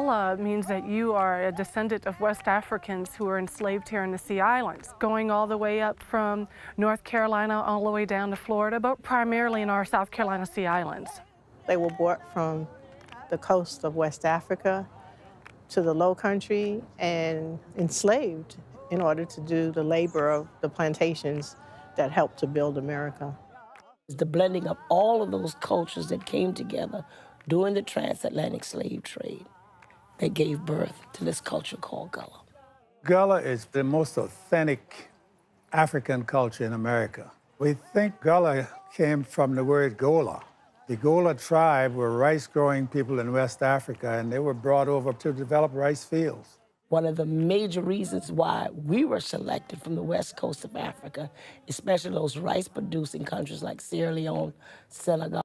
Gullah means that you are a descendant of West Africans who were enslaved here in the Sea Islands, going all the way up from North Carolina all the way down to Florida, but primarily in our South Carolina Sea Islands. They were brought from the coast of West Africa to the Low Country and enslaved in order to do the labor of the plantations that helped to build America. It's the blending of all of those cultures that came together during the transatlantic slave trade that gave birth to this culture called Gullah. Gullah is the most authentic African culture in America. We think Gullah came from the word Gola. The Gullah tribe were rice-growing people in West Africa, and they were brought over to develop rice fields. One of the major reasons why we were selected from the west coast of Africa, especially those rice-producing countries like Sierra Leone, Senegal.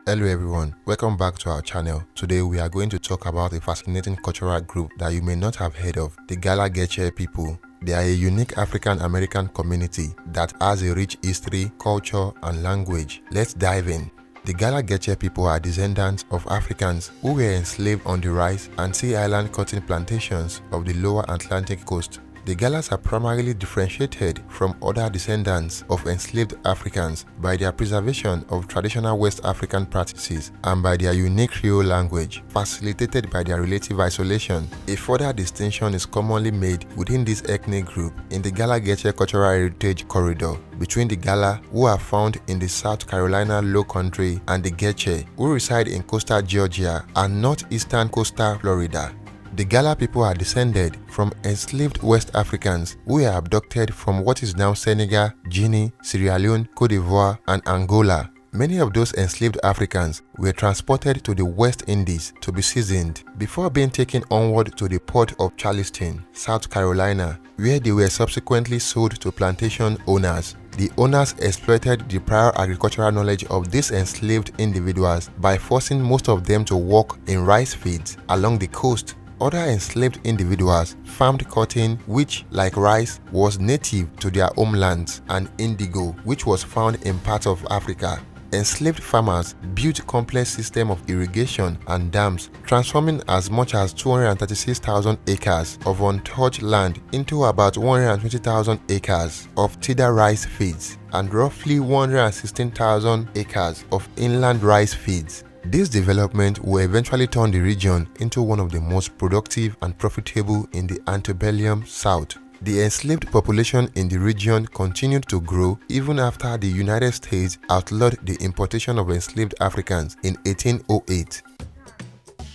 Hello everyone, welcome back to our channel. Today we are going to talk about a fascinating cultural group that you may not have heard of, the Gullah Geechee people. They are a unique African-American community that has a rich history, culture, and language. Let's dive in. The Gullah Geechee people are descendants of Africans who were enslaved on the rice and Sea Island cotton plantations of the lower Atlantic coast. The Gullahs are primarily differentiated from other descendants of enslaved Africans by their preservation of traditional West African practices and by their unique Creole language, facilitated by their relative isolation. A further distinction is commonly made within this ethnic group in the Gullah Geechee Cultural Heritage Corridor between the Gullah, who are found in the South Carolina Low Country, and the Geechee, who reside in coastal Georgia and northeastern coastal Florida. The Gullah people are descended from enslaved West Africans who were abducted from what is now Senegal, Guinea, Sierra Leone, Cote d'Ivoire, and Angola. Many of those enslaved Africans were transported to the West Indies to be seasoned before being taken onward to the port of Charleston, South Carolina, where they were subsequently sold to plantation owners. The owners exploited the prior agricultural knowledge of these enslaved individuals by forcing most of them to work in rice fields along the coast. Other enslaved individuals farmed cotton, which, like rice, was native to their homelands, and indigo, which was found in parts of Africa. Enslaved farmers built complex systems of irrigation and dams, transforming as much as 236,000 acres of untouched land into about 120,000 acres of tidal rice fields and roughly 116,000 acres of inland rice fields. This development will eventually turn the region into one of the most productive and profitable in the antebellum South. The enslaved population in the region continued to grow even after the United States outlawed the importation of enslaved Africans in 1808.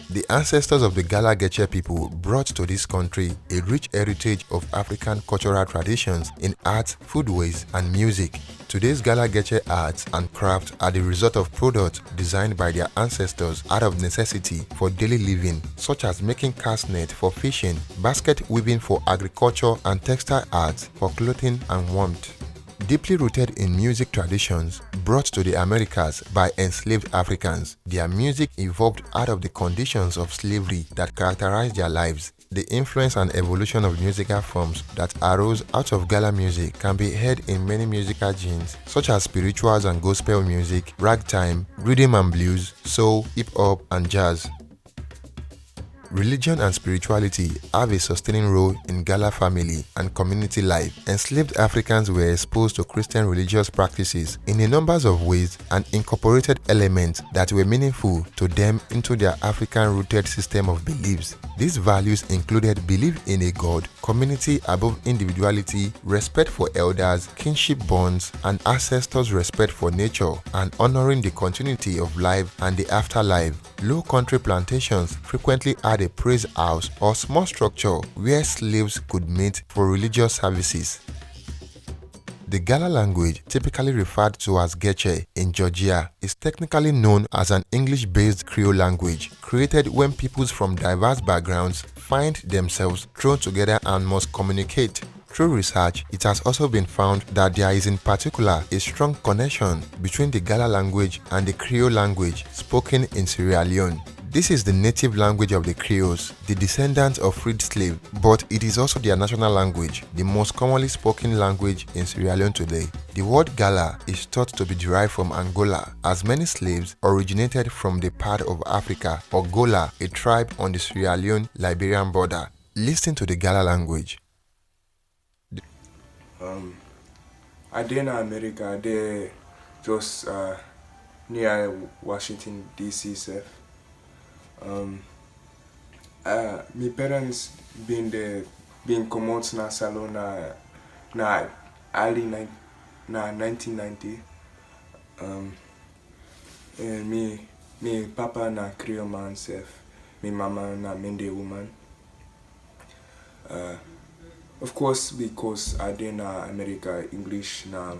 The ancestors of the Gullah Geechee people brought to this country a rich heritage of African cultural traditions in art, foodways, and music. Today's Gullah Geechee arts and crafts are the result of products designed by their ancestors out of necessity for daily living, such as making cast net for fishing, basket weaving for agriculture, and textile arts for clothing and warmth. Deeply rooted in music traditions brought to the Americas by enslaved Africans, their music evolved out of the conditions of slavery that characterized their lives. The influence and evolution of musical forms that arose out of Gullah music can be heard in many musical genres such as spirituals and gospel music, ragtime, rhythm and blues, soul, hip-hop, and jazz. Religion and spirituality have a sustaining role in Gullah family and community life. Enslaved Africans were exposed to Christian religious practices in a number of ways and incorporated elements that were meaningful to them into their African-rooted system of beliefs. These values included belief in a God, community above individuality, respect for elders, kinship bonds, and ancestors' respect for nature, and honoring the continuity of life and the afterlife. Low country plantations frequently had a praise house or small structure where slaves could meet for religious services. The Gullah language, typically referred to as Geechee in Georgia, is technically known as an English-based Creole language, created when peoples from diverse backgrounds find themselves thrown together and must communicate. Through research, it has also been found that there is in particular a strong connection between the Gullah language and the Creole language spoken in Sierra Leone. This is the native language of the Creoles, the descendants of freed slaves, but it is also their national language, the most commonly spoken language in Sierra Leone today. The word Gullah is thought to be derived from Angola, as many slaves originated from the part of Africa, or Gullah, a tribe on the Sierra Leone-Liberian border. Listen to the Gullah language. I did in America, I did just near Washington, D.C. My parents been come out na salon na early 1990. And me papa na Creole man self, me mama na Mende woman. Of course, because I did in America, English na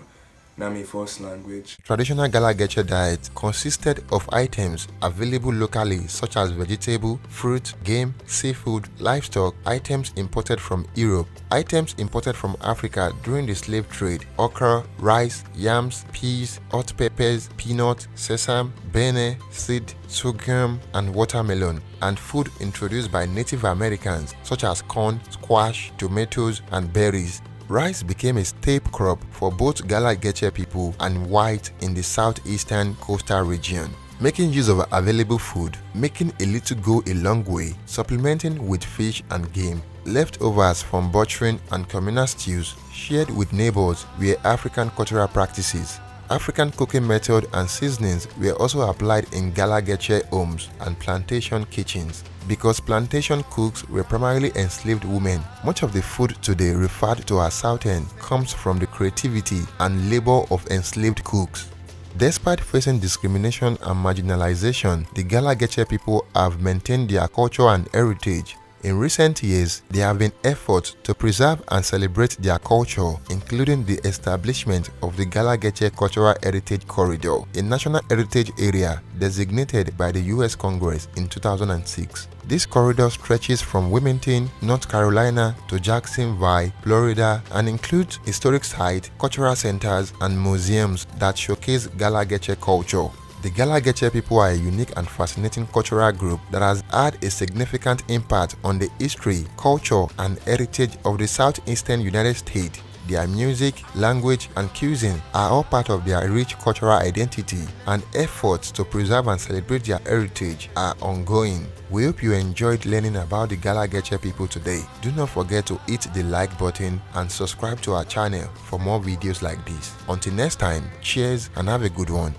my first language. Traditional Gullah Geechee diet consisted of items available locally such as vegetable, fruit, game, seafood, livestock, items imported from Europe, items imported from Africa during the slave trade, okra, rice, yams, peas, hot peppers, peanut, sesame, bene, seed, sorghum, and watermelon, and food introduced by Native Americans such as corn, squash, tomatoes, and berries. Rice became a staple crop for both Gullah Geechee people and white in the southeastern coastal region. Making use of available food, making a little go a long way, supplementing with fish and game. Leftovers from butchering and communal stews shared with neighbors were African cultural practices. African cooking method and seasonings were also applied in Gullah Geechee homes and plantation kitchens. Because plantation cooks were primarily enslaved women, much of the food today referred to as Southern comes from the creativity and labor of enslaved cooks. Despite facing discrimination and marginalization, the Gullah Geechee people have maintained their culture and heritage. In recent years, there have been efforts to preserve and celebrate their culture, including the establishment of the Gullah Geechee Cultural Heritage Corridor, a national heritage area designated by the U.S. Congress in 2006. This corridor stretches from Wilmington, North Carolina to Jacksonville, Florida, and includes historic sites, cultural centers, and museums that showcase Gullah Geechee culture. The Gullah Geechee people are a unique and fascinating cultural group that has had a significant impact on the history, culture, and heritage of the southeastern United States. Their music, language, and cuisine are all part of their rich cultural identity, and efforts to preserve and celebrate their heritage are ongoing. We hope you enjoyed learning about the Gullah Geechee people today. Do not forget to hit the like button and subscribe to our channel for more videos like this. Until next time, cheers and have a good one.